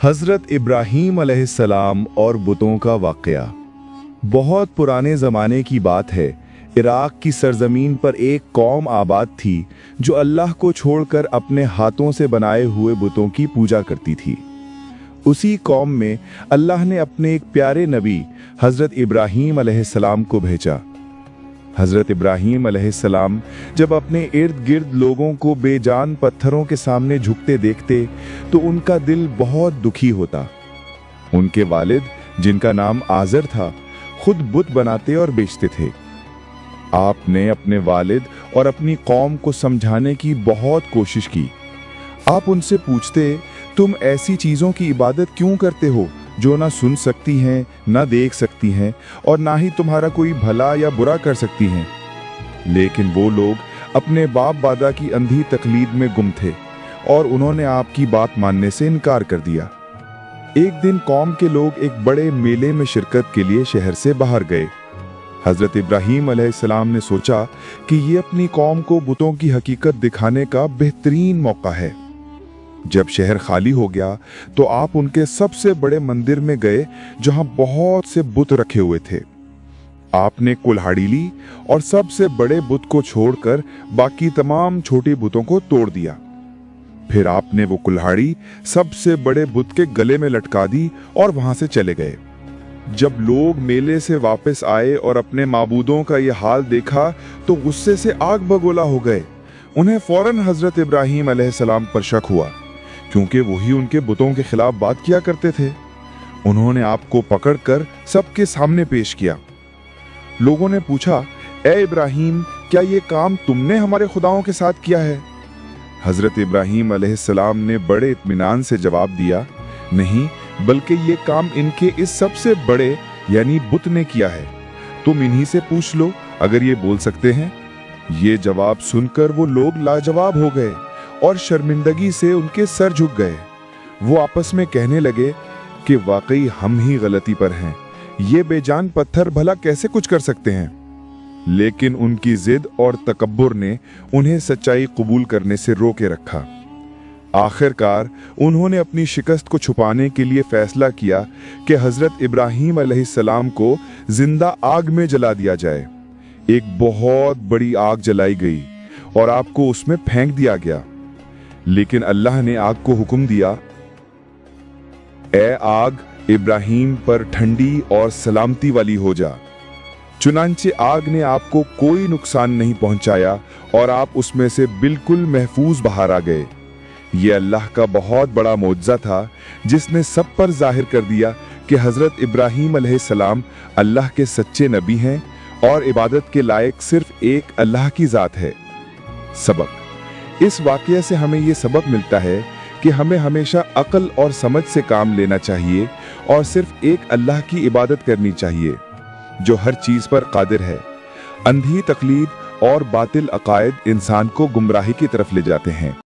हज़रत इब्राहीम अलैहिस्सलाम और बुतों का वाक़या। बहुत पुराने ज़माने की बात है। इराक़ की सरज़मीन पर एक कौम आबाद थी जो अल्लाह को छोड़कर अपने हाथों से बनाए हुए बुतों की पूजा करती थी। उसी कौम में अल्लाह ने अपने एक प्यारे नबी हज़रत इब्राहीम अलैहिस्सलाम को भेजा। हज़रत इब्राहीम अलैहिस्सलाम जब अपने इर्द गिर्द लोगों को बेजान पत्थरों के सामने झुकते देखते तो उनका दिल बहुत दुखी होता। उनके वालिद, जिनका नाम आज़र था, खुद बुत बनाते और बेचते थे। आपने अपने वालिद और अपनी कौम को समझाने की बहुत कोशिश की। आप उनसे पूछते, तुम ऐसी चीज़ों की इबादत क्यों करते हो जो ना सुन सकती हैं, ना देख सकती हैं और ना ही तुम्हारा कोई भला या बुरा कर सकती हैं। लेकिन वो लोग अपने बाप दादा की अंधी तकलीद में गुम थे और उन्होंने आपकी बात मानने से इनकार कर दिया। एक दिन कौम के लोग एक बड़े मेले में शिरकत के लिए शहर से बाहर गए। हज़रत इब्राहीम अलैहिस्सलाम ने सोचा कि ये अपनी कौम को बुतों की हकीकत दिखाने का बेहतरीन मौका है। जब शहर खाली हो गया तो आप उनके सबसे बड़े मंदिर में गए जहां बहुत से बुत रखे हुए थे। आपने कुल्हाड़ी ली और सबसे बड़े बुत को छोड़कर बाकी तमाम छोटी बुतों को तोड़ दिया। फिर आपने वो कुल्हाड़ी सबसे बड़े बुत के गले में लटका दी और वहां से चले गए। जब लोग मेले से वापस आए और अपने माबूदों का ये हाल देखा तो गुस्से से आग बगोला हो गए। उन्हें फौरन हज़रत इब्राहीम अलैहिस्सलाम पर शक हुआ, क्योंकि वही उनके बुतों के खिलाफ बात किया करते थे। उन्होंने आपको पकड़कर सबके सामने पेश किया। लोगों ने पूछा, ए इब्राहीम, क्या ये काम तुमने हमारे खुदाओं के साथ किया है? हज़रत इब्राहीम अलैहिस्सलाम ने बड़े इत्मीनान से जवाब दिया, नहीं, बल्कि ये काम इनके इस सबसे बड़े यानी बुत ने किया है। तुम इन्हीं से पूछ लो, अगर ये बोल सकते हैं। ये जवाब सुनकर वो लोग लाजवाब हो गए और शर्मिंदगी से उनके सर झुक गए। वो आपस में कहने लगे कि वाकई हम ही गलती पर हैं। ये बेजान पत्थर भला कैसे कुछ कर सकते हैं? लेकिन उनकी जिद और तकब्बुर ने उन्हें सच्चाई कबूल करने से रोके रखा। आखिरकार उन्होंने अपनी शिकस्त को छुपाने के लिए फैसला किया कि हज़रत इब्राहीम अलैहिस्सलाम को जिंदा आग में जला दिया जाए। एक बहुत बड़ी आग जलाई गई और आपको उसमें फेंक दिया गया। लेकिन अल्लाह ने आग को हुक्म दिया, ए आग, इब्राहीम पर ठंडी और सलामती वाली हो जा। चुनांचे आग ने आपको कोई नुकसान नहीं पहुंचाया और आप उसमें से बिल्कुल महफूज बाहर आ गए। ये अल्लाह का बहुत बड़ा मौजज़ा था जिसने सब पर जाहिर कर दिया कि हज़रत इब्राहीम अलैहिस्सलाम अल्लाह के सच्चे नबी हैं और इबादत के लायक सिर्फ एक अल्लाह की ज़ात है। सबक। इस वाक़ये से हमें ये सबक मिलता है कि हमें हमेशा अक्ल और समझ से काम लेना चाहिए और सिर्फ एक अल्लाह की इबादत करनी चाहिए जो हर चीज़ पर कादिर है। अंधी तकलीद और बातिल अकायद इंसान को गुमराही की तरफ ले जाते हैं।